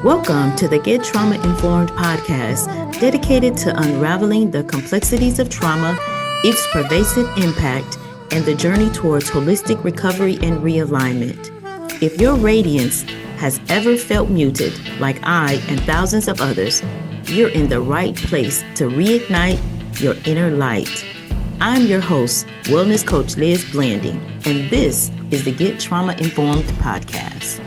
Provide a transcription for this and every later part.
Welcome to the Get Trauma Informed podcast, dedicated to unraveling the complexities of trauma, its pervasive impact, and the journey towards holistic recovery and realignment. If your radiance has ever felt muted, like I and thousands of others, you're in the right place to reignite your inner light. I'm your host, Wellness Coach Liz Blanding, and this is the Get Trauma Informed podcast.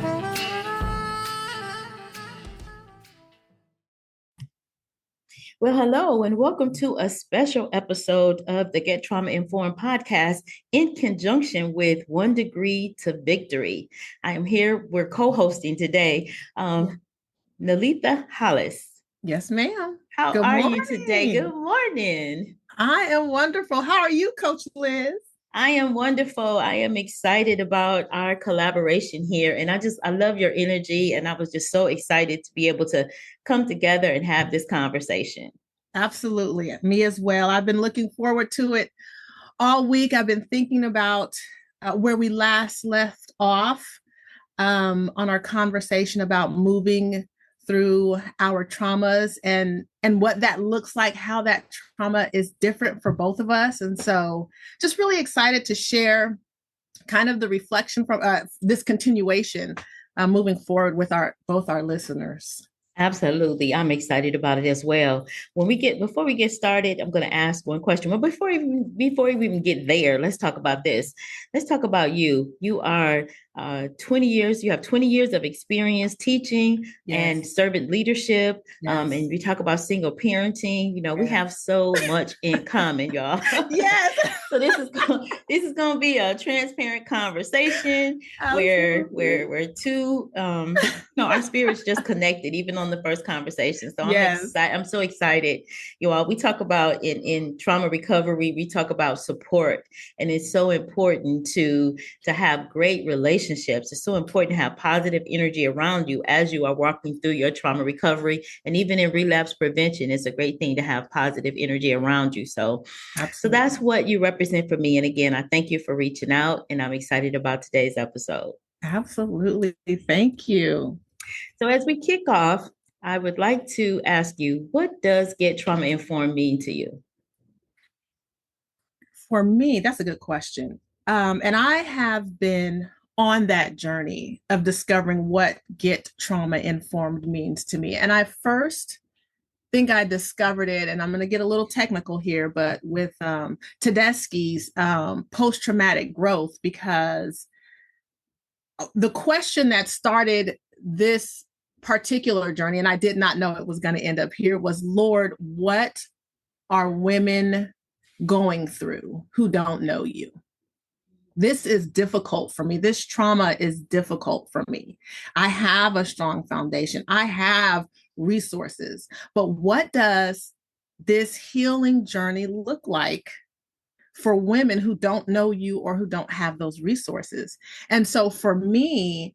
Well, hello, and welcome to a special episode of the Get Trauma Informed podcast in conjunction with 1 Degree to Victory. I am here, we're co-hosting today, Nelieta Hollis. Yes, ma'am. How are you today? Good morning. I am wonderful. How are you, Coach Liz? I am wonderful. I am excited about our collaboration here. And I love your energy. And I was just so excited to be able to come together and have this conversation. Absolutely. Me as well. I've been looking forward to it all week. I've been thinking about where we last left off on our conversation about moving through our traumas and what that looks like, how that trauma is different for both of us. And so just really excited to share kind of the reflection from this continuation moving forward with both our listeners. Absolutely. I'm excited about it as well. Before we get started, I'm going to ask one question. But before we even get there, let's talk about this. Let's talk about you. You are 20 years. You have 20 years of experience teaching and servant leadership. And we talk about single parenting. We have so much in common, y'all. Yes. So this is going to be a transparent conversation where two, our spirits just connected, even on the first conversation. So I'm so excited. You all, we talk about in trauma recovery, we talk about support, and it's so important to have great relationships. It's so important to have positive energy around you as you are walking through your trauma recovery, and even in relapse prevention, it's a great thing to have positive energy around you. So that's what you represent for me. And again, I thank you for reaching out, and I'm excited about today's episode. Absolutely. Thank you. So as we kick off, I would like to ask you, what does Get Trauma Informed mean to you? For me, that's a good question. And I have been on that journey of discovering what Get Trauma Informed means to me. And I first think I discovered it, and I'm going to get a little technical here, but with Tedeschi's post-traumatic growth, because the question that started this particular journey, and I did not know it was going to end up here, was, Lord, what are women going through who don't know you? This is difficult for me. This trauma is difficult for me. I have a strong foundation. I have resources. But what does this healing journey look like for women who don't know you or who don't have those resources? And so for me,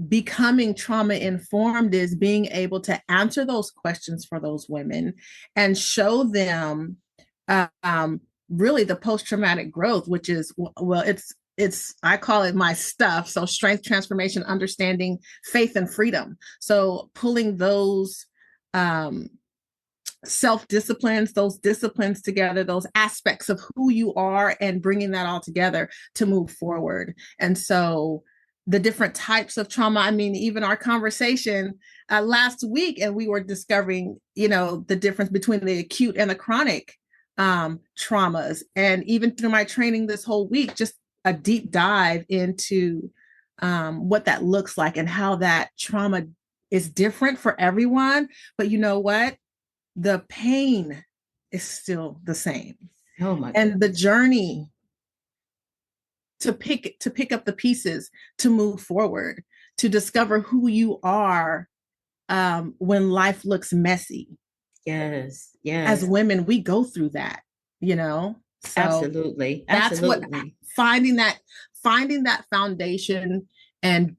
becoming trauma informed is being able to answer those questions for those women and show them really the post-traumatic growth, which is, well, it's I call it my stuff. So strength, transformation, understanding, faith, and freedom. So pulling those self-disciplines, those disciplines together, those aspects of who you are, and bringing that all together to move forward. And so the different types of trauma, I mean, even our conversation last week, and we were discovering, the difference between the acute and the chronic traumas. And even through my training this whole week, just a deep dive into what that looks like and how that trauma is different for everyone. But you know what? The pain is still the same. Oh my goodness. And the journey to pick up the pieces, to move forward, to discover who you are when life looks messy. Yes. As women, we go through that, So absolutely. That's what finding that foundation and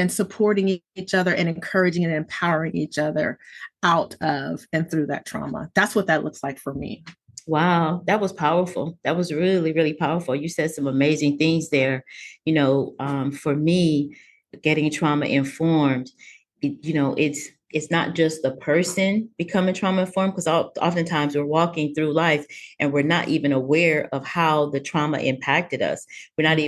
supporting each other and encouraging and empowering each other out of and through that trauma. That's what that looks like for me. Wow, that was powerful. That was really, really powerful. You said some amazing things there. For me, getting trauma informed, it's not just the person becoming trauma informed, because oftentimes we're walking through life and we're not even aware of how the trauma impacted us. We don't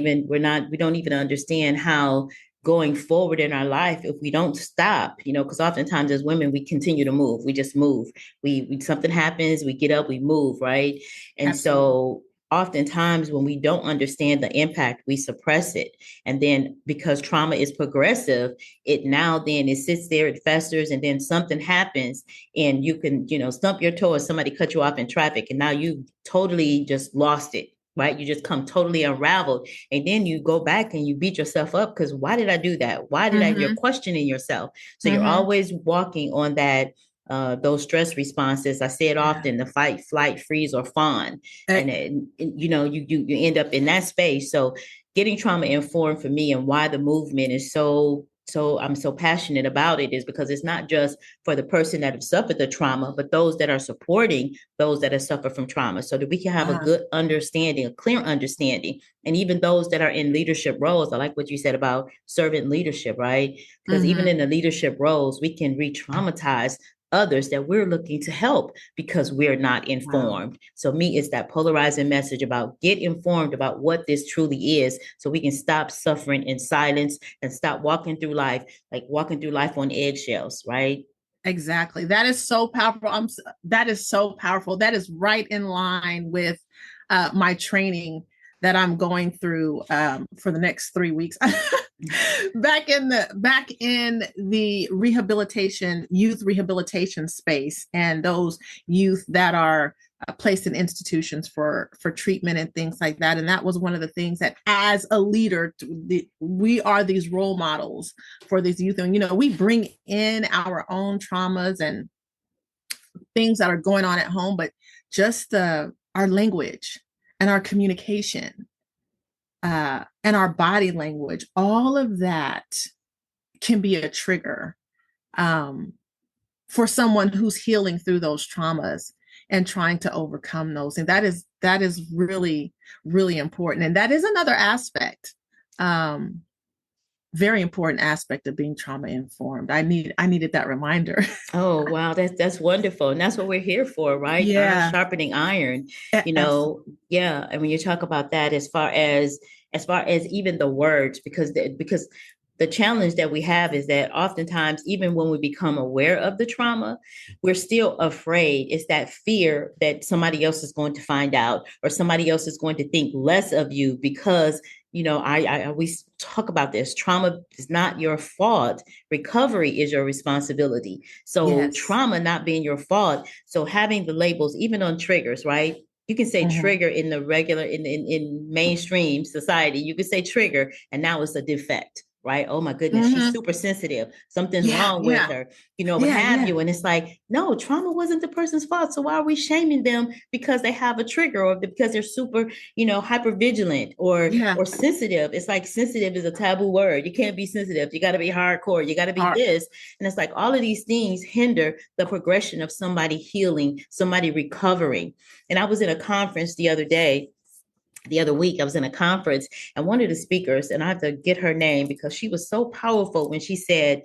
even understand how going forward in our life, if we don't stop, because oftentimes as women, we continue to move. We just move. We something happens, we get up, we move, right? And Absolutely. So oftentimes when we don't understand the impact, we suppress it. And then because trauma is progressive, it sits there, it festers, and then something happens and you can, stump your toe or somebody cut you off in traffic, and now you totally just lost it. Right? You just come totally unraveled. And then you go back and you beat yourself up because why did I do that? Why did You're questioning yourself. So you're always walking on that those stress responses. I say it often: the fight, flight, freeze, or fawn. And you end up in that space. So getting trauma informed for me, and why the movement is so I'm so passionate about it, is because it's not just for the person that have suffered the trauma, but those that are supporting those that have suffered from trauma, so that we can have a good understanding, a clear understanding. And even those that are in leadership roles, I like what you said about servant leadership, right? Because even in the leadership roles, we can re-traumatize others that we're looking to help because we're not informed. Wow. So me, it's that polarizing message about get informed about what this truly is, so we can stop suffering in silence and stop walking through life on eggshells, right? Exactly. That is so powerful. That is so powerful. That is right in line with my training that I'm going through for the next 3 weeks. back in the youth rehabilitation space, and those youth that are placed in institutions for treatment and things like that. And that was one of the things that, as a leader, we are these role models for these youth. And, we bring in our own traumas and things that are going on at home, but just our language and our communication and our body language, all of that can be a trigger for someone who's healing through those traumas and trying to overcome those. And that is really, really important. And that is another aspect, very important aspect of being trauma informed. I needed that reminder. Oh, wow. That's wonderful. And that's what we're here for, right? Yeah. Iron sharpening iron, yeah. And when you talk about that, as far as even the words, because the challenge that we have is that oftentimes, even when we become aware of the trauma, we're still afraid. It's that fear that somebody else is going to find out, or somebody else is going to think less of you because, I always talk about this. Trauma is not your fault. Recovery is your responsibility. So trauma not being your fault. So having the labels, even on triggers, right? You can say trigger in the regular, in mainstream society, you can say trigger, and now it's a defect. Right? Oh my goodness, she's super sensitive. Something's wrong with her, what have you. And it's like, no, trauma wasn't the person's fault. So why are we shaming them because they have a trigger, or because they're super, hyper vigilant or sensitive? It's like sensitive is a taboo word. You can't be sensitive. You got to be hardcore. You got to be this. And it's like all of these things hinder the progression of somebody healing, somebody recovering. And I was in a conference the other week. I was in a conference, and one of the speakers, and I have to get her name because she was so powerful when she said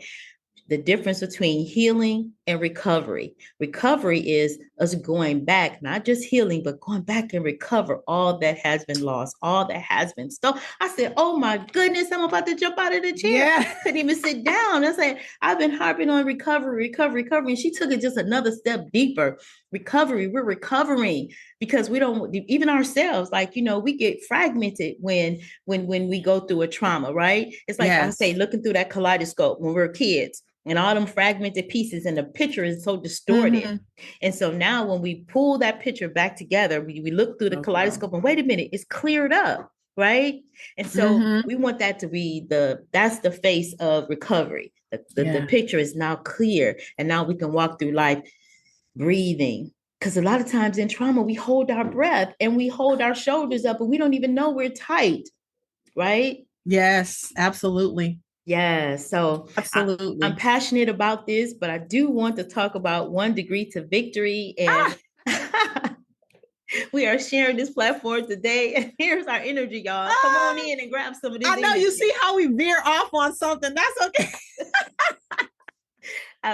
the difference between healing and recovery. Recovery is us going back, not just healing, but going back and recover all that has been lost, all that has been stolen. I said, oh my goodness, I'm about to jump out of the chair. Yeah. I couldn't even sit down. I said, I've been harping on recovery. And she took it just another step deeper. Recovery, we're recovering because we don't, even ourselves, like, we get fragmented when we go through a trauma, right? It's like, I say, looking through that kaleidoscope when we're kids, and all them fragmented pieces, and the picture is so distorted. And so now when we pull that picture back together, we look through the kaleidoscope and wait a minute, it's cleared up, right? And so we want that to be that's the face of recovery. The picture is now clear, and now we can walk through life breathing. Because a lot of times in trauma, we hold our breath and we hold our shoulders up, and we don't even know we're tight, right? Yes, absolutely. Yeah, so absolutely. I'm passionate about this, but I do want to talk about 1 Degree to Victory. And we are sharing this platform today. And here's our energy, y'all. Come on in and grab some of this. I know energy. You see how we veer off on something. That's okay.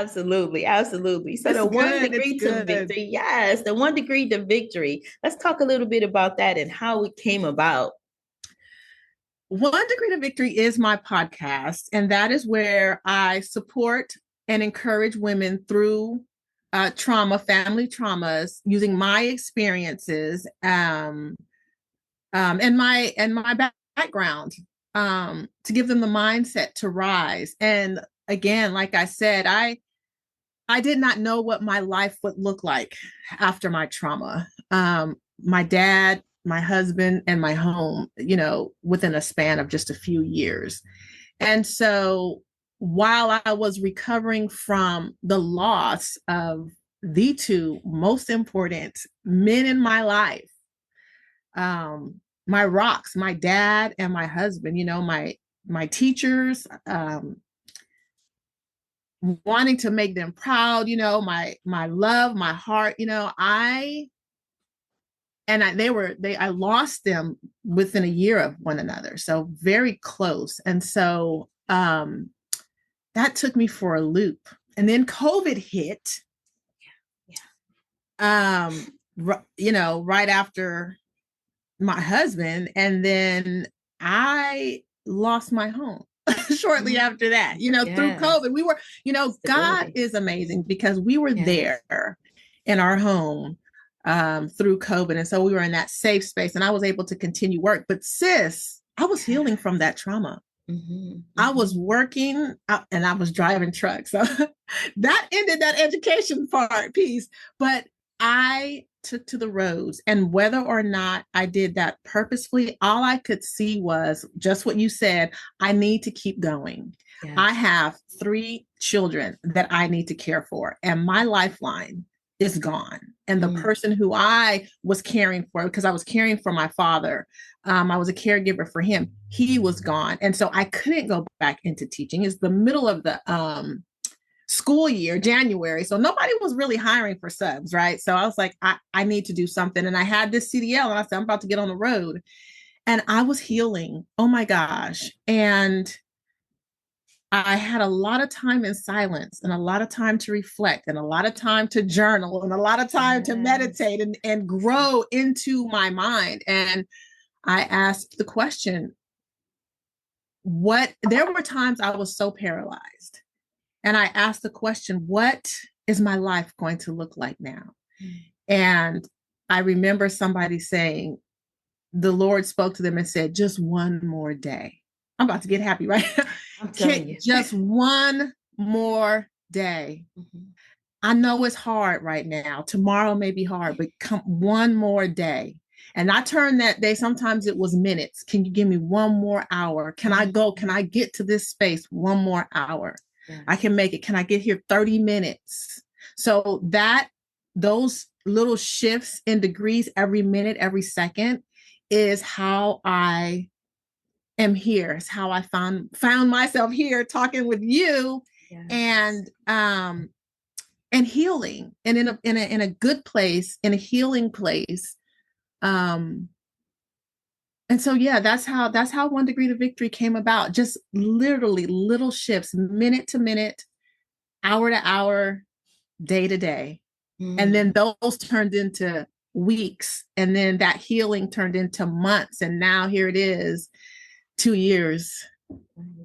Absolutely. Absolutely. So It's the one good. degree to victory. Yes. The 1 degree to victory. Let's talk a little bit about that and how it came about. 1 Degree to Victory is my podcast, and that is where I support and encourage women through trauma, family traumas, using my experiences and my background to give them the mindset to rise. And again, like I said, I did not know what my life would look like after my trauma. My dad, my husband, and my home, within a span of just a few years. And so while I was recovering from the loss of the two most important men in my life, my rocks, my dad and my husband, my teachers, wanting to make them proud, my love, my heart, I lost them within a year of one another. So very close. And so that took me for a loop. And then COVID hit. Yeah. Right after my husband. And then I lost my home shortly after that, through COVID. We were, God is amazing because we were there in our home through COVID. And so we were in that safe space and I was able to continue work. But sis, I was healing from that trauma. I was working and I was driving trucks. So that ended that education piece. But I took to the roads, and whether or not I did that purposefully, all I could see was just what you said. I need to keep going. Yes. I have 3 children that I need to care for, and my lifeline is gone. And the person who I was caring for, because I was caring for my father, I was a caregiver for him. He was gone. And so I couldn't go back into teaching. It's the middle of the school year, January. So nobody was really hiring for subs, right? So I was like, I need to do something. And I had this CDL and I said, I'm about to get on the road. And I was healing. Oh my gosh. And I had a lot of time in silence and a lot of time to reflect and a lot of time to journal and a lot of time to meditate and grow into my mind. And I asked the question, there were times I was so paralyzed. And I asked the question, what is my life going to look like now? And I remember somebody saying, the Lord spoke to them and said, just one more day. I'm about to get happy, right? I'm telling you. Just one more day. I know it's hard right now. Tomorrow may be hard, but come one more day. And I turned that day, sometimes it was minutes. Can you give me one more hour? Can I go? Can I get to this space one more hour? Yeah. I can make it. Can I get here 30 minutes? So those little shifts in degrees every minute, every second is how I am here. It's how I found myself here talking with you. Yes. And healing and in a good place, in a healing place. And so, yeah, that's how 1 Degree to Victory came about. Just literally little shifts, minute to minute, hour to hour, day to day. And then those turned into weeks. And then that healing turned into months. And now here it is, 2 years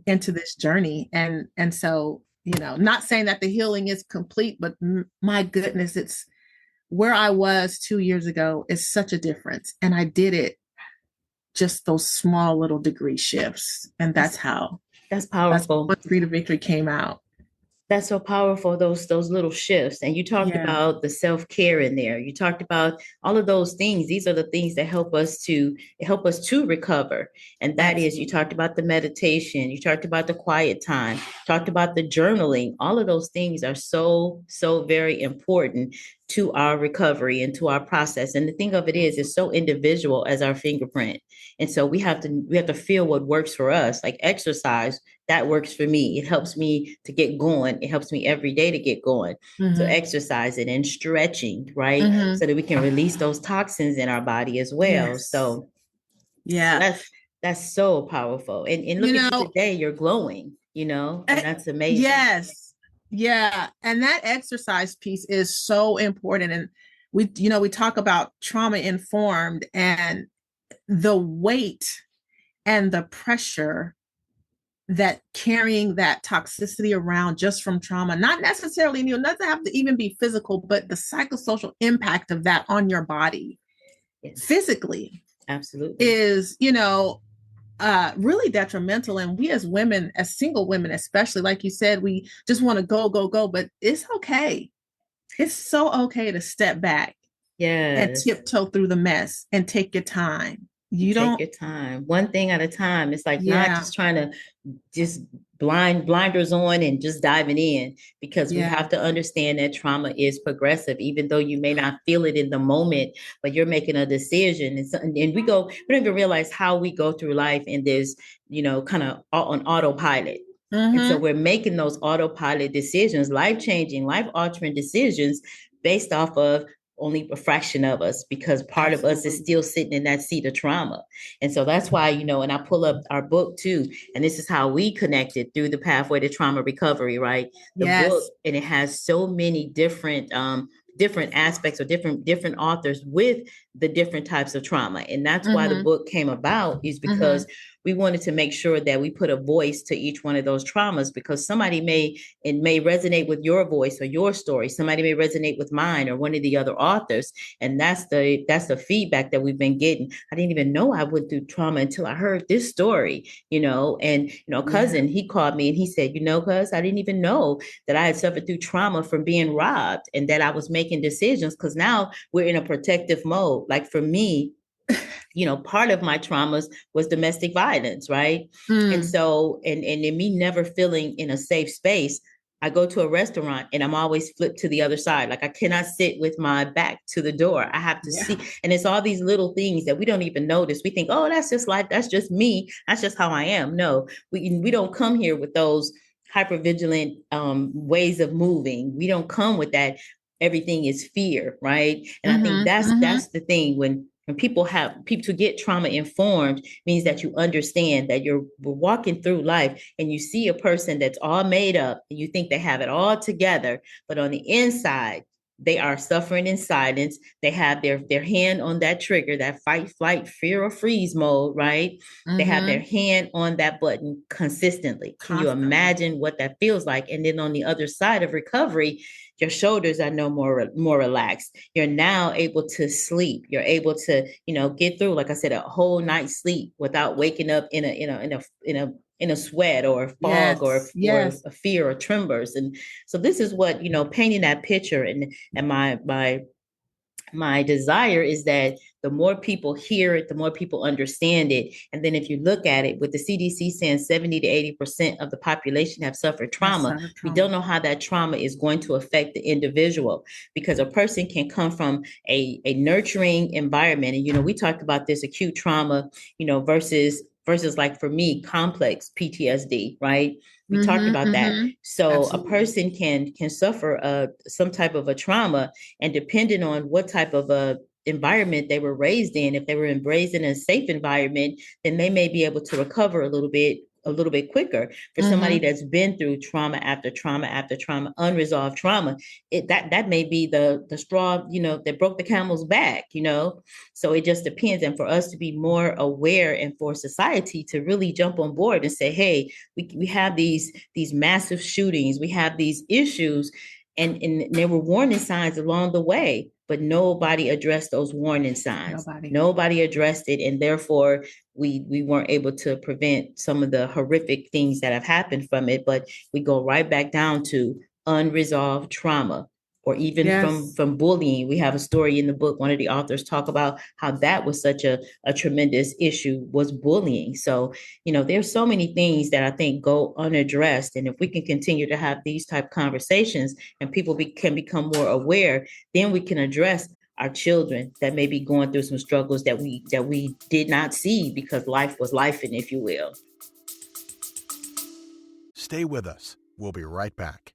into this journey. And so, not saying that the healing is complete, but my goodness, it's where I was 2 years ago is such a difference. And I did it just those small little degree shifts. And that's powerful. That's 1 Degree to Victory came out. That's so powerful, those little shifts. And you talked about the self-care in there. You talked about all of those things. These are the things that help us to recover. And that is, you talked about the meditation, you talked about the quiet time, talked about the journaling. All of those things are so, so very important to our recovery and to our process. And the thing of it is, it's so individual as our fingerprint. And so we have to feel what works for us. Like exercise, that works for me. It helps me to get going. It helps me every day to get going. So exercising and stretching, right? So that we can release those toxins in our body as well. Yes. So that's so powerful. And look at you today, you're glowing, and that's amazing. Yes. Yeah. And that exercise piece is so important. And we talk about trauma informed and the weight and the pressure that carrying that toxicity around just from trauma, not necessarily, doesn't have to even be physical, but the psychosocial impact of that on your body physically absolutely is, really detrimental. And we as women, as single women, especially, like you said, we just want to go, go, go, but it's okay. It's so okay to step back and tiptoe through the mess and take your time. You take don't your time, one thing at a time. It's like not Yeah. just trying to just blinders on and just diving in, because we have to understand that trauma is progressive, even though you may not feel it in the moment, but you're making a decision. And we don't even realize how we go through life in this, kind of on autopilot. And so we're making those autopilot decisions, life-changing, life-altering decisions based off of only a fraction of us, because part of us is still sitting in that seat of trauma. And so that's why, and I pull up our book too, and this is how we connected through the pathway to trauma recovery, right? The book, and it has so many different aspects or different authors with the different types of trauma. And that's why the book came about, is because we wanted to make sure that we put a voice to each one of those traumas, because somebody may resonate with your voice or your story. Somebody may resonate with mine or one of the other authors. And that's the feedback that we've been getting. I didn't even know I went through trauma until I heard this story, and, cousin, he called me and he said, cuz I didn't even know that I had suffered through trauma from being robbed, and that I was making decisions, because now we're in a protective mode. Like for me, part of my traumas was domestic violence, right? And so, and in me never feeling in a safe space, I go to a restaurant and I'm always flipped to the other side. Like I cannot sit with my back to the door. I have to see. And it's all these little things that we don't even notice. We think, oh, that's just life. That's just me. That's just how I am. No, we don't come here with those hypervigilant ways of moving. We don't come with that. Everything is fear, right? And I think that's the thing. When people to get trauma informed means that you understand that you're walking through life and you see a person that's all made up and you think they have it all together, but on the inside they are suffering in silence. They have their hand on that trigger, that fight, flight, fear, or freeze mode, right? They have their hand on that button consistently. Can you imagine what that feels like? And then on the other side of recovery, your shoulders are no more relaxed. You're now able to sleep. You're able to, get through, like I said, a whole night's sleep without waking up in a sweat or a fog or a fear or tremors. And so this is what, painting that picture, and my desire is that the more people hear it, the more people understand it. And then if you look at it, with the CDC saying 70 to 80% of the population have suffered trauma, we don't know how that trauma is going to affect the individual, because a person can come from a nurturing environment. And, we talked about this acute trauma, versus like for me, complex PTSD, right? We talked about that. So absolutely. A person can suffer some type of a trauma, and depending on what type of a environment they were raised in, if they were raised in a safe environment, then they may be able to recover a little bit quicker. For somebody that's been through trauma after trauma after trauma, unresolved trauma, that may be the straw, that broke the camel's back, So it just depends. And for us to be more aware, and for society to really jump on board and say, hey, we have these massive shootings, we have these issues, and there were warning signs along the way, but nobody addressed those warning signs. Nobody addressed it, and therefore we weren't able to prevent some of the horrific things that have happened from it. But we go right back down to unresolved trauma, or even from bullying. We have a story in the book. One of the authors talk about how that was such a tremendous issue, was bullying. So, there's so many things that I think go unaddressed. And if we can continue to have these type of conversations, and people can become more aware, then we can address our children that may be going through some struggles that we did not see, because life was lifing, if you will. Stay with us. We'll be right back.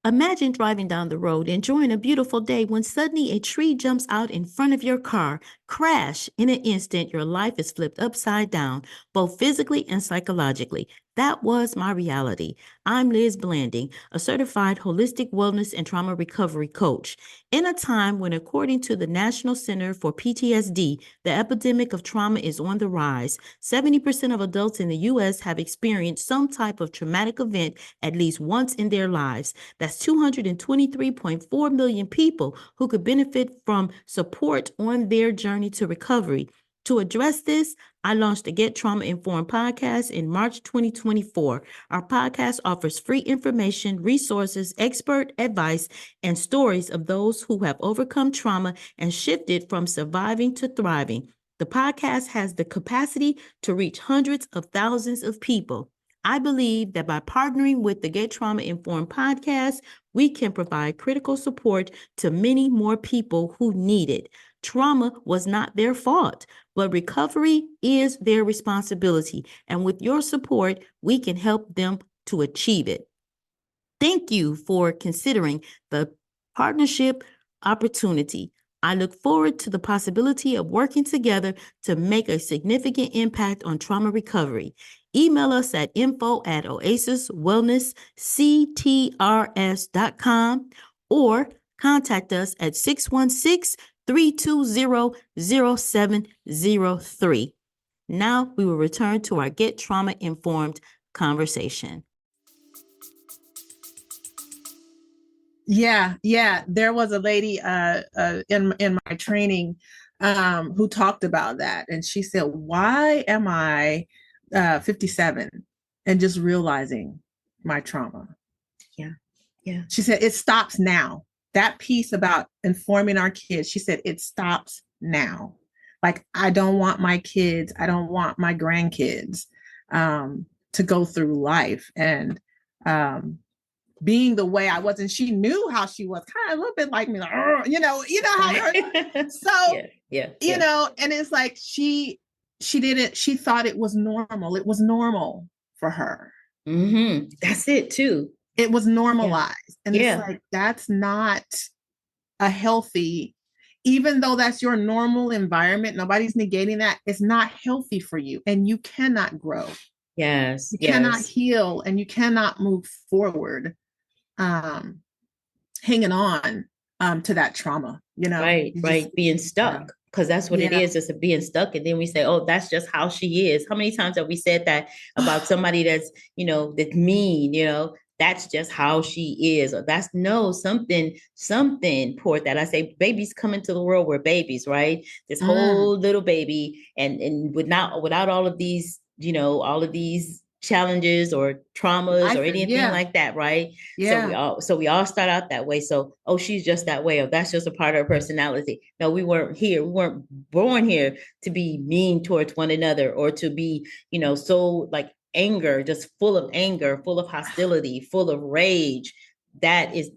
Imagine driving down the road, enjoying a beautiful day, when suddenly a tree jumps out in front of your car. Crash! In an instant, your life is flipped upside down, both physically and psychologically. That was my reality. I'm Liz Blanding, a certified holistic wellness and trauma recovery coach. In a time when, according to the National Center for PTSD, the epidemic of trauma is on the rise, 70% of adults in the U.S. have experienced some type of traumatic event at least once in their lives. That's 223.4 million people who could benefit from support on their journey to recovery. To address this, I launched the Get Trauma Informed podcast in March 2024. Our podcast offers free information, resources, expert advice, and stories of those who have overcome trauma and shifted from surviving to thriving. The podcast has the capacity to reach hundreds of thousands of people. I believe that by partnering with the Get Trauma Informed podcast, we can provide critical support to many more people who need it. Trauma was not their fault, but recovery is their responsibility. And with your support, we can help them to achieve it. Thank you for considering the partnership opportunity. I look forward to the possibility of working together to make a significant impact on trauma recovery. Email us at info@oasiswellnessctrs.com or contact us at 616-320-0703. Now we will return to our Get Trauma Informed conversation. Yeah. There was a lady in my training who talked about that. And she said, why am I 57 and just realizing my trauma? Yeah. She said, it stops now. That piece about informing our kids, she said, it stops now. Like, I don't want my kids, I don't want my grandkids to go through life and being the way I was. And she knew how she was, kind of a little bit like me, like, you know how you're. So, you know, and it's like she thought it was normal. It was normal for her. Mm-hmm. That's it too. It was normalized. And it's like, that's not a healthy, even though that's your normal environment, nobody's negating that. It's not healthy for you, and you cannot grow. You cannot heal, and you cannot move forward hanging on to that trauma, you know? Right. Being stuck. Because that's what it is, just being stuck. And then we say, oh, that's just how she is. How many times have we said that about somebody that's, you know, that's mean, you know, that's just how she is. Or that's something poor that I say, babies come into the world, we're babies, right? This whole little baby and without all of these, you know, all of these challenges or traumas or anything like that, right? So we all start out that way. So, oh, she's just that way, or that's just a part of her personality. No, we weren't born here to be mean towards one another or to be, you know, so like anger, just full of anger, full of hostility, full of rage. That is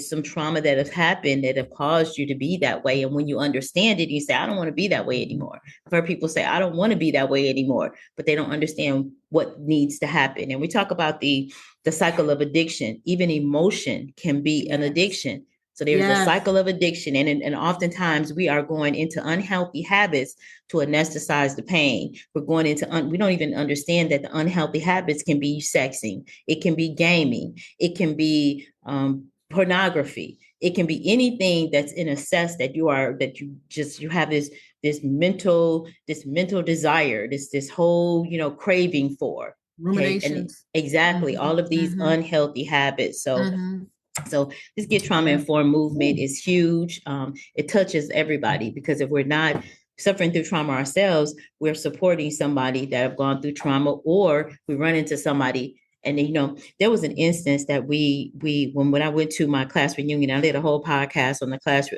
some trauma that has happened that have caused you to be that way. And when you understand it, you say, I don't want to be that way anymore. I've heard people say, I don't want to be that way anymore, but they don't understand what needs to happen. And we talk about the cycle of addiction. Even emotion can be an addiction. So there's a cycle of addiction. And oftentimes we are going into unhealthy habits to anesthetize the pain. We're going into, we don't even understand that the unhealthy habits can be sexing. It can be gaming. It can be pornography. It can be anything that's in excess that you have this mental desire, this whole, you know, craving for. Ruminations. And all of these unhealthy habits. So this Get Trauma Informed movement is huge. It touches everybody, because if we're not suffering through trauma ourselves, we're supporting somebody that have gone through trauma, or we run into somebody. And, you know, there was an instance that when I went to my class reunion, I did a whole podcast on the class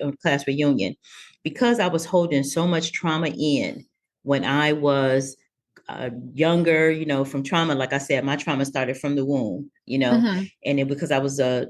reunion, because I was holding so much trauma in when I was younger, you know, from trauma. Like I said, my trauma started from the womb, you know, and it because I was a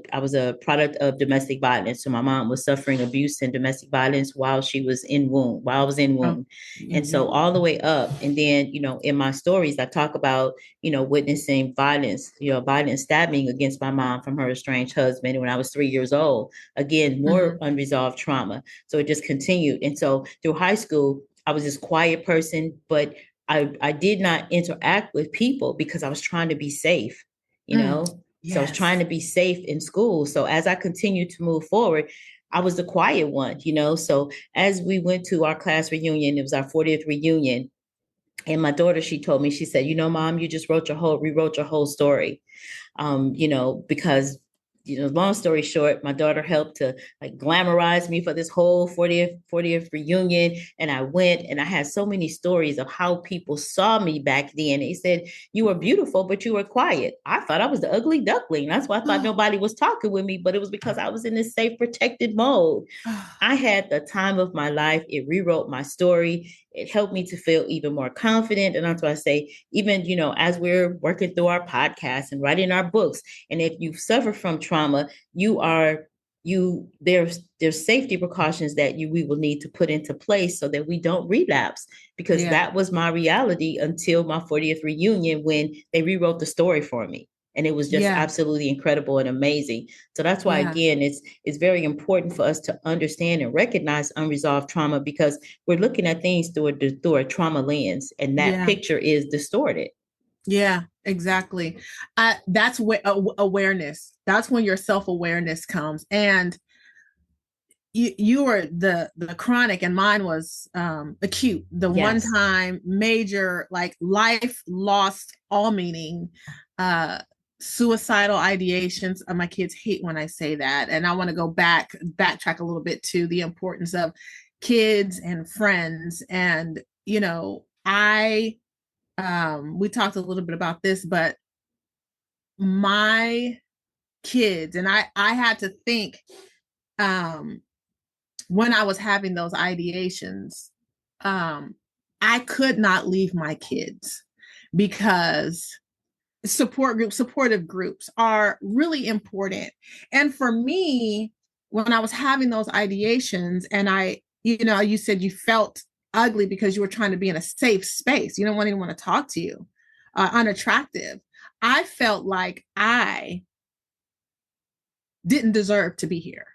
product of domestic violence. So my mom was suffering abuse and domestic violence while I was in womb. And so all the way up. And then, you know, in my stories, I talk about, you know, witnessing violence, you know, violent stabbing against my mom from her estranged husband when I was 3 years old. Again, more unresolved trauma. So it just continued. And so through high school, I was this quiet person, but I did not interact with people because I was trying to be safe, you know? Yes. So I was trying to be safe in school. So as I continued to move forward, I was the quiet one, you know? So as we went to our class reunion, it was our 40th reunion. And my daughter, she told me, she said, you know, Mom, you just rewrote your whole story. You know, because, you know, long story short, my daughter helped to like glamorize me for this whole 40th reunion. And I went and I had so many stories of how people saw me back then. They said, you were beautiful, but you were quiet. I thought I was the ugly duckling. That's why I thought nobody was talking with me, but it was because I was in this safe, protected mode. I had the time of my life. It rewrote my story. It helped me to feel even more confident. And that's why I say, even, you know, as we're working through our podcast and writing our books, and if you suffer from trauma, there's safety precautions that we will need to put into place so that we don't relapse, because that was my reality until my 40th reunion when they rewrote the story for me. And it was just absolutely incredible and amazing. So that's why, again, it's very important for us to understand and recognize unresolved trauma, because we're looking at things through a trauma lens, and that picture is distorted. Yeah, exactly. That's awareness. That's when your self-awareness comes. And you were the chronic, and mine was acute, the one time major, like life lost all meaning, suicidal ideations. My kids hate when I say that, and I want to backtrack a little bit to the importance of kids and friends. And you know, we talked a little bit about this, but my kids, and I had to think, when I was having those ideations, I could not leave my kids, because supportive groups are really important. And for me, when I was having those ideations, and you said you felt ugly because you were trying to be in a safe space. You don't want anyone to talk to you, unattractive. I felt like I didn't deserve to be here.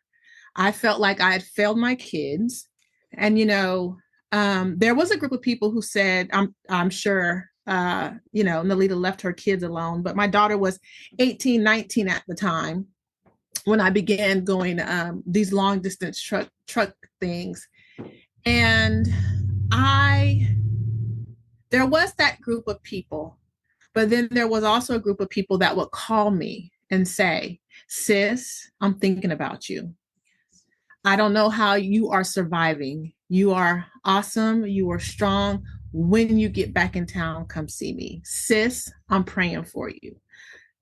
I felt like I had failed my kids. And, there was a group of people who said, I'm sure, Nelieta left her kids alone, but my daughter was 18, 19 at the time when I began going these long distance truck things. And there was that group of people, but then there was also a group of people that would call me and say, sis, I'm thinking about you. I don't know how you are surviving. You are awesome. You are strong. When you get back in town, come see me. Sis, I'm praying for you.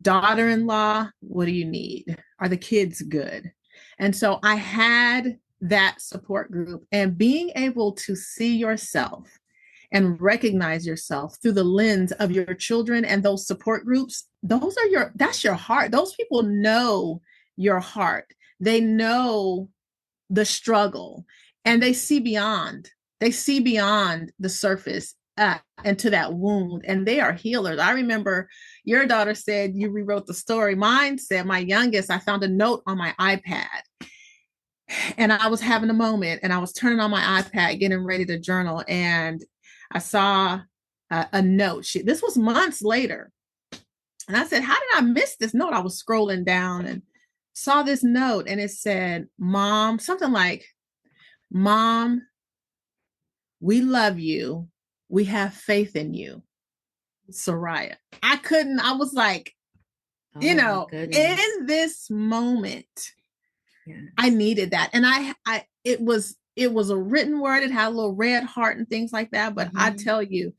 Daughter-in-law, what do you need? Are the kids good? And so I had that support group, and being able to see yourself and recognize yourself through the lens of your children and those support groups, that's your heart. Those people know your heart. They know the struggle, and they see beyond the surface, and to that wound, and they are healers. I remember your daughter said you rewrote the story. Mine said, my youngest, I found a note on my iPad, and I was having a moment, and I was turning on my iPad getting ready to journal, and I saw a note. This was months later, and I said, how did I miss this note? I was scrolling down and saw this note, and it said, Mom, something like, Mom, we love you. We have faith in you, Soraya. I was like, in this moment, I needed that. And it was a written word. It had a little red heart and things like that. But I tell you,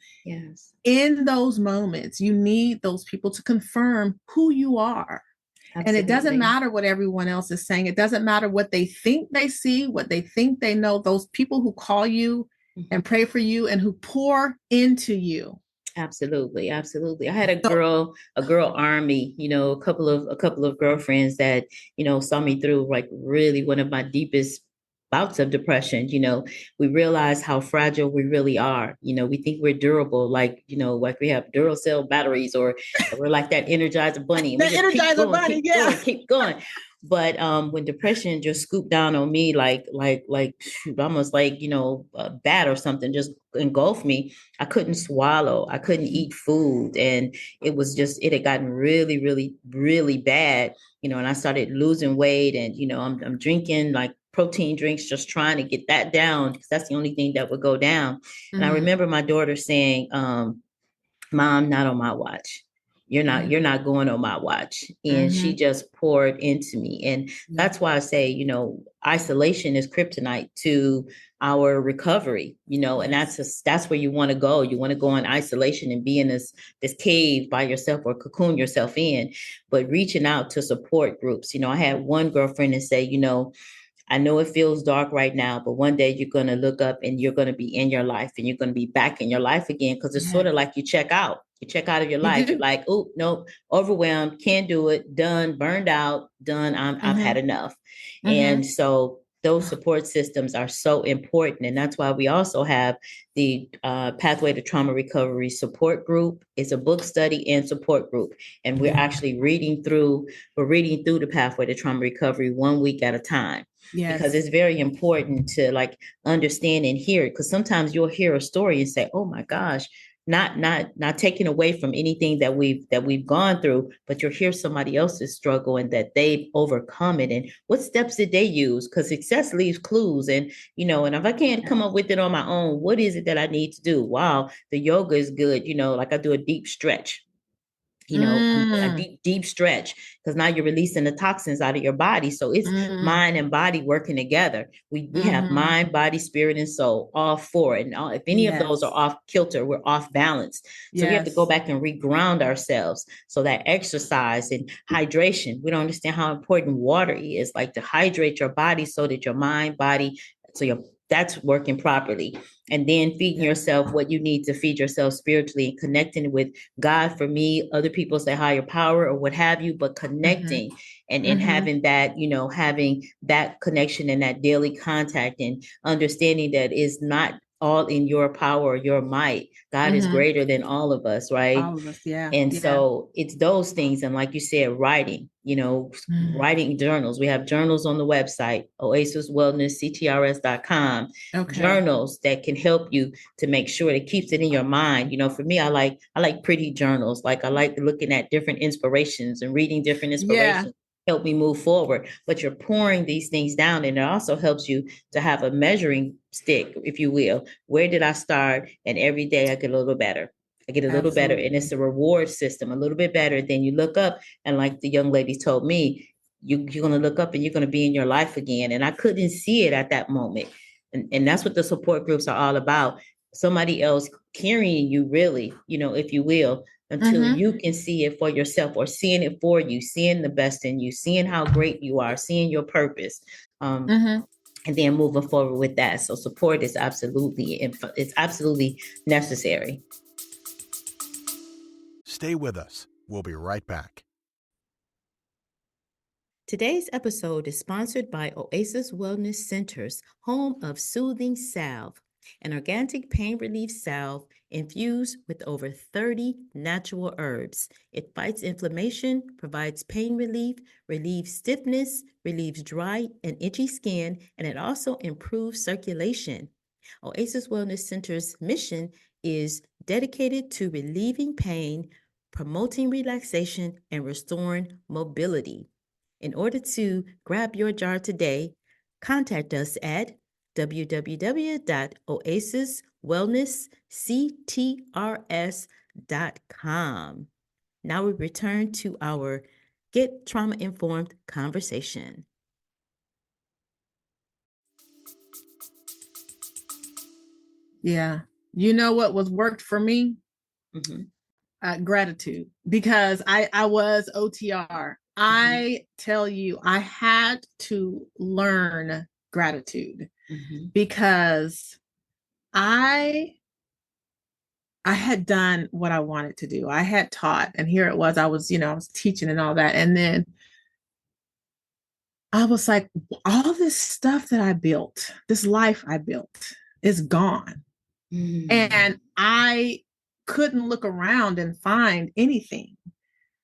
in those moments, you need those people to confirm who you are. Absolutely. And it doesn't matter what everyone else is saying. It doesn't matter what they think they see, what they think they know. Those people who call you and pray for you and who pour into you. Absolutely. Absolutely. I had a girl army, a couple of girlfriends that, saw me through like really one of my deepest bouts of depression. We realize how fragile we really are. We think we're durable, like we have Duracell batteries, or we're like that Energizer bunny. Keep going. Keep going. But when depression just scooped down on me, shoot, almost like, a bat or something just engulfed me, I couldn't swallow. I couldn't eat food. And it had gotten really, really, really bad, and I started losing weight. And, I'm drinking like protein drinks, just trying to get that down because that's the only thing that would go down. And I remember my daughter saying, Mom, not on my watch. You're not going on my watch. And she just poured into me. And that's why I say, isolation is kryptonite to our recovery, and that's where you want to go. You want to go in isolation and be in this cave by yourself or cocoon yourself in, but reaching out to support groups. I had one girlfriend that say, I know it feels dark right now, but one day you're going to look up and you're going to be in your life and you're going to be back in your life again. Cause it's sort of like you check out of your life. You're like, oh, no, overwhelmed, can't do it, done, burned out, done. I've had enough. And so those support systems are so important. And that's why we also have the Pathway to Trauma Recovery support group. It's a book study and support group. And we're actually reading through the Pathway to Trauma Recovery 1 week at a time. Yes. Because it's very important to like understand and hear it. Because sometimes you'll hear a story and say, "Oh my gosh," not taking away from anything that we've gone through, but you'll hear somebody else's struggle and that they've overcome it. And what steps did they use? Because success leaves clues. And and if I can't come up with it on my own, what is it that I need to do? Wow, the yoga is good. Like I do a deep stretch. A deep stretch, because now you're releasing the toxins out of your body. So it's mind and body working together. We have mind, body, spirit, and soul, all four. And if any of those are off kilter, we're off balance. So we have to go back and reground ourselves. So that exercise and hydration, we don't understand how important water is, like to hydrate your body so that your mind, body, that's working properly. And then feeding yourself what you need to feed yourself spiritually and connecting with God. For me, other people say higher power or what have you, but connecting and having that, having that connection and that daily contact and understanding that is not all in your power or your might. God is greater than all of us, right? All of us, yeah. And so it's those things. And like you said, writing, writing journals. We have journals on the website, oasiswellnessctrs.com. Journals that can help you to make sure it keeps it in your mind. For me, I like pretty journals. Like I like looking at different inspirations and reading different inspirations. Help me move forward. But you're pouring these things down, and it also helps you to have a measuring stick, if you will. Where did I start? And every day I get a little better. Better. And it's a reward system, a little bit better. Then you look up, and like the young lady told me, you're going to look up and you're going to be in your life again. And I couldn't see it at that moment. And that's what the support groups are all about. Somebody else carrying you, really, if you will, until you can see it for yourself, or seeing it for you, seeing the best in you, seeing how great you are, seeing your purpose. And then moving forward with that. So support is absolutely necessary. Stay with us. We'll be right back. Today's episode is sponsored by Oasis Wellness Centers, home of Soothing Salve, an organic pain relief salve infused with over 30 natural herbs. It fights inflammation, provides pain relief, relieves stiffness, relieves dry and itchy skin, and it also improves circulation. Oasis Wellness Center's mission is dedicated to relieving pain, promoting relaxation, and restoring mobility. In order to grab your jar today, contact us at www.oasiswellnessctrs.com. Now we return to our Get Trauma Informed conversation. Yeah. You know what was worked for me? Gratitude, because I was OTR. I tell you, I had to learn gratitude because I had done what I wanted to do. I had taught, and here it was, I was teaching and all that. And then I was like, all this stuff that I built, this life I built is gone. And I couldn't look around and find anything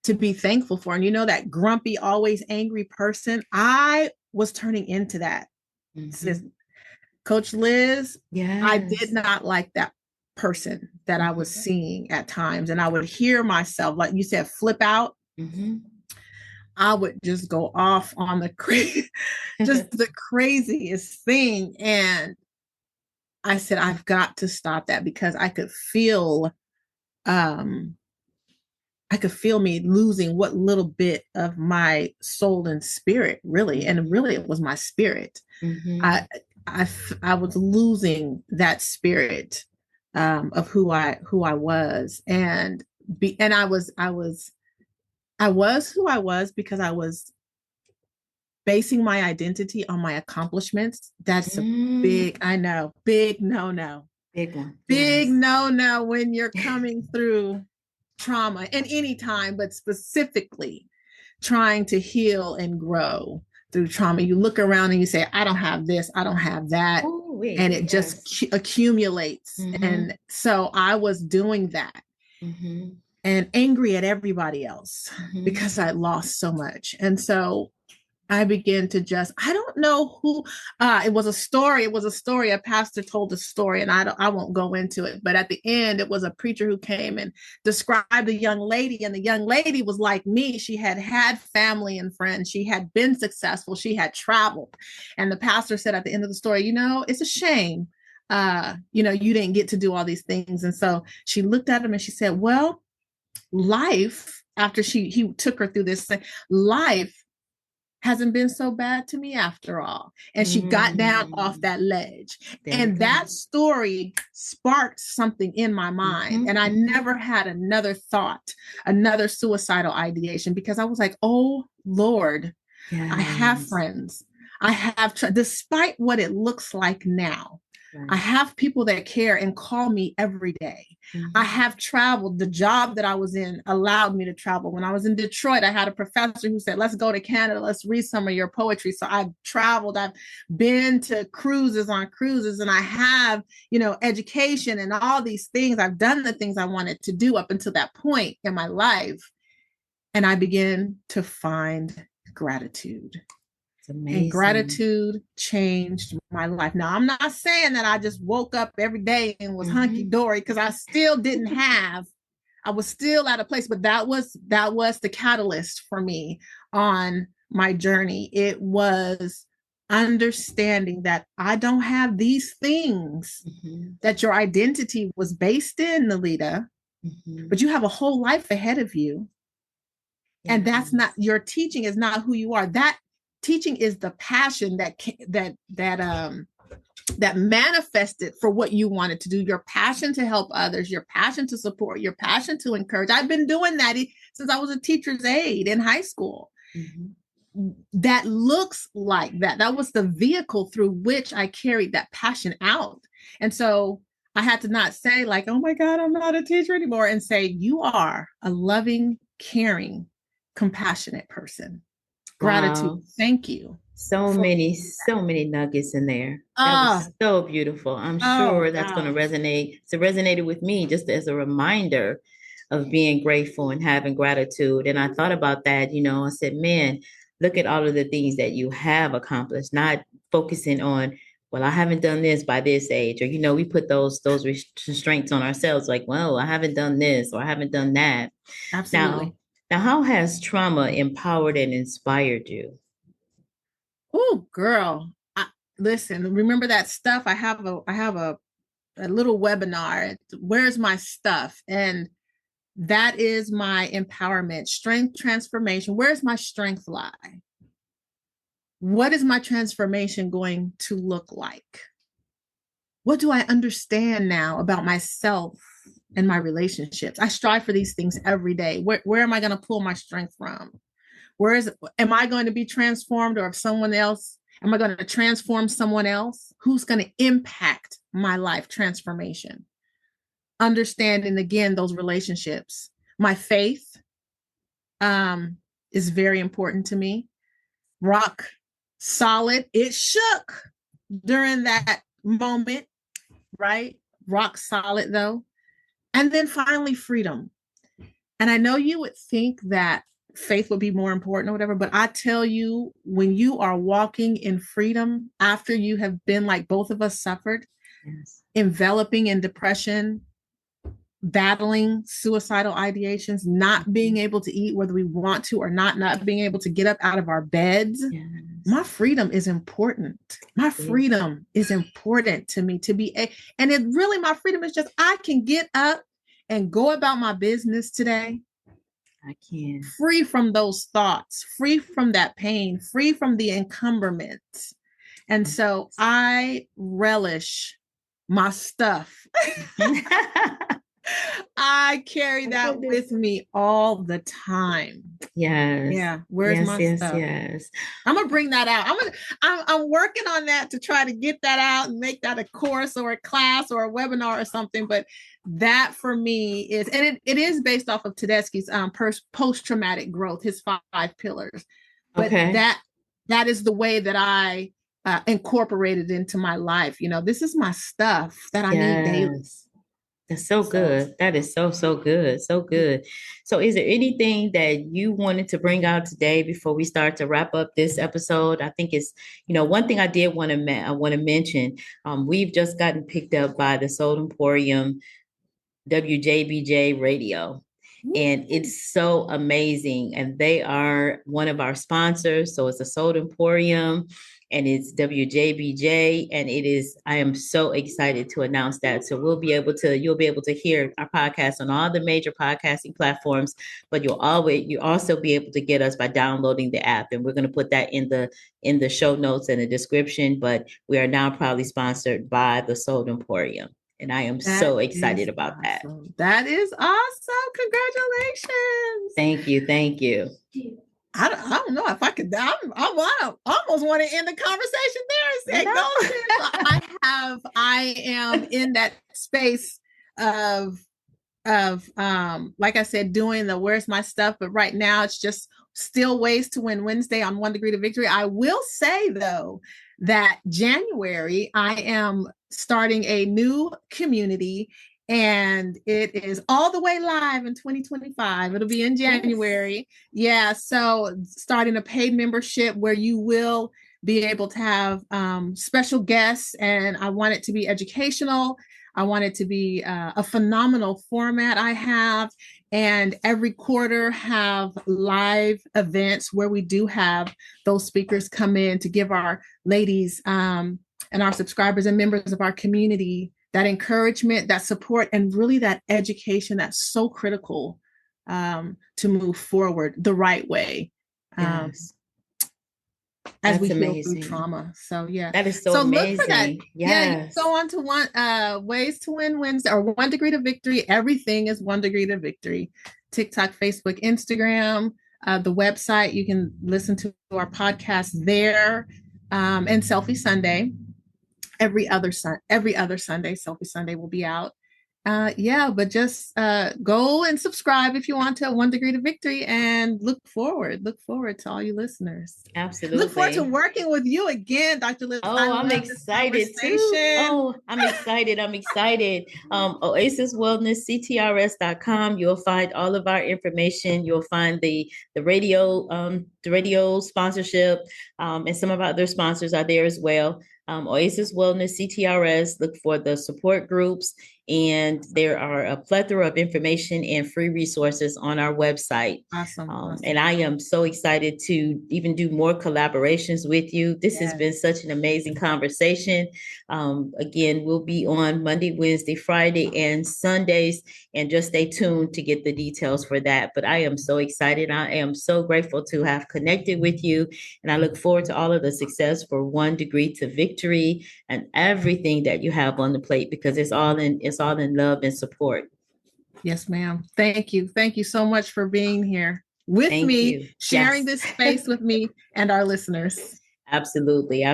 to be thankful for. And that grumpy, always angry person, I was turning into that. Coach Liz, I did not like that person that I was seeing at times. And I would hear myself, like you said, flip out. I would just go off on the just the craziest thing. And I said, I've got to stop that, because I could feel me losing what little bit of my soul and spirit, really. And really it was my spirit. I was losing that spirit of who I was, and I was who I was because I was basing my identity on my accomplishments. That's a big no-no. Big one. Big no-no when you're coming through trauma, and any time, but specifically trying to heal and grow through trauma. You look around and you say, I don't have this, I don't have that. And it just accumulates. And so I was doing that and angry at everybody else because I lost so much. And so I began to I don't know who, it was a story. A pastor told a story, and I won't go into it, but at the end, it was a preacher who came and described a young lady, and the young lady was like me. She had family and friends. She had been successful. She had traveled. And the pastor said at the end of the story, it's a shame, you didn't get to do all these things. And so she looked at him and she said, well, life, after he took her through this thing, life hasn't been so bad to me after all. And she got down off that ledge. And that story sparked something in my mind. And I never had another thought, another suicidal ideation, because I was like, oh, Lord, I have friends. I have, despite what it looks like now, I have people that care and call me every day. I have traveled. The job that I was in allowed me to travel. When I was in Detroit, I had a professor who said, let's go to Canada. Let's read some of your poetry. So I've traveled. I've been to cruises, and I have, education and all these things. I've done the things I wanted to do up until that point in my life. And I began to find gratitude. And gratitude changed my life. Now, I'm not saying that I just woke up every day and was hunky-dory, because I still didn't have, I was still at a place, but that was the catalyst for me on my journey. It was understanding that I don't have these things that your identity was based in, Nelieta, but you have a whole life ahead of you. And that's not, your teaching is not who you are. That teaching is the passion that manifested for what you wanted to do, your passion to help others, your passion to support, your passion to encourage. I've been doing that since I was a teacher's aide in high school. That looks like that. That was the vehicle through which I carried that passion out. And so I had to not say like, oh my God, I'm not a teacher anymore, and say, you are a loving, caring, compassionate person. Gratitude. Wow. Thank you. So many nuggets in there. That was so beautiful. I'm sure that's going to resonate. So resonated with me just as a reminder of being grateful and having gratitude. And I thought about that, I said, man, look at all of the things that you have accomplished, not focusing on, well, I haven't done this by this age, or, we put those restraints on ourselves, like, well, I haven't done this or I haven't done that. Absolutely. Now, how has trauma empowered and inspired you? Oh, girl. Listen, remember that stuff? I have a little webinar. Where's my stuff? And that is my empowerment, strength, transformation. Where's my strength lie? What is my transformation going to look like? What do I understand now about myself and my relationships? I strive for these things every day. Where am I going to pull my strength from? Am I going to be transformed, or if someone else, am I going to transform someone else? Who's going to impact my life transformation? Understanding again, those relationships. My faith is very important to me. Rock solid. It shook during that moment, right? Rock solid though. And then finally, freedom. And I know you would think that faith would be more important or whatever, but I tell you, when you are walking in freedom after you have been, like both of us suffered, Yes. enveloping in depression, battling suicidal ideations, not being able to eat whether we want to or not being able to get up out of our beds. Yes. My freedom is important. My freedom is important to me to be and it really, my freedom is just, I can get up and go about my business today. I can. Free from those thoughts, free from that pain, free from the encumberment. And so I relish my stuff. I carry that with me all the time. Yes. Yeah. Where's my stuff? Yes. I'm gonna bring that out. I'm working on that to try to get that out and make that a course or a class or a webinar or something. But that for me is, and it is based off of Tedeschi's post-traumatic growth, his 5 pillars. But that is the way that I incorporated into my life. You know, this is my stuff that I need daily. That's so good. That is so good. So good. So is there anything that you wanted to bring out today before we start to wrap up this episode? I think it's, one thing I did want to mention, we've just gotten picked up by the Soul Emporium WJBJ radio. And it's so amazing. And they are one of our sponsors. So it's the Soul Emporium and it's WJBJ. And I am so excited to announce that. So you'll be able to hear our podcast on all the major podcasting platforms, but you also be able to get us by downloading the app. And we're going to put that in the show notes and the description, but we are now proudly sponsored by the Soul Emporium. And I am so excited about that. That is awesome. Congratulations. Thank you. I don't know if I could. I almost want to end the conversation there and say, go. I am in that space of like I said, doing the where's my stuff. But right now it's just still Ways to Win Wednesday on 1 Degree to Victory. I will say though, that January, I am starting a new community and it is all the way live in 2025. It'll be in January. Yes. Yeah. So starting a paid membership where you will be able to have special guests, and I want it to be educational. I want it to be a phenomenal format I have, and every quarter have live events where we do have those speakers come in to give our ladies and our subscribers and members of our community that encouragement, that support, and really that education that's so critical to move forward the right way. Yes. As we heal through trauma. So yeah, that is so amazing. Look for that. Yes. Yeah, you go on to Ways to Win Wednesday or 1 Degree to Victory. Everything is 1 Degree to Victory. TikTok, Facebook, Instagram, the website. You can listen to our podcast there, and Selfie Sunday. Every other Sunday, Selfie Sunday will be out. But just go and subscribe if you want to 1 Degree to Victory, and look forward to all you listeners. Absolutely. Look forward to working with you again, Dr. Liz. I'm excited too. I'm excited. Oasis Wellness, CTRS.com. You'll find all of our information. You'll find the radio sponsorship, and some of our other sponsors are there as well. Oasis Wellness, CTRS, look for the support groups, and there are a plethora of information and free resources on our website. Awesome. And I am so excited to even do more collaborations with you. This has been such an amazing conversation. Again, we'll be on Monday, Wednesday, Friday, and Sundays, and just stay tuned to get the details for that. But I am so excited. I am so grateful to have connected with you, and I look forward to all of the success for 1 Degree to Victory and everything that you have on the plate, because it's all in love and support. Yes, ma'am. Thank you. Thank you so much for being here with me, sharing this space with me and our listeners. Absolutely.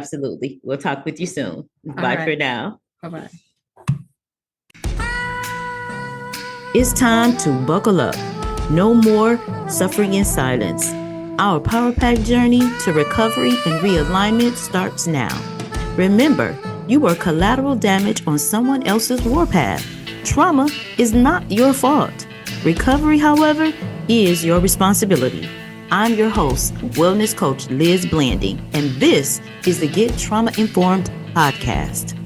We'll talk with you soon. Bye for now. Bye-bye. It's time to buckle up. No more suffering in silence. Our Power Pack journey to recovery and realignment starts now. Remember, you were collateral damage on someone else's warpath. Trauma is not your fault. Recovery, however, is your responsibility. I'm your host, wellness coach Liz Blanding, and this is the Get Trauma Informed podcast.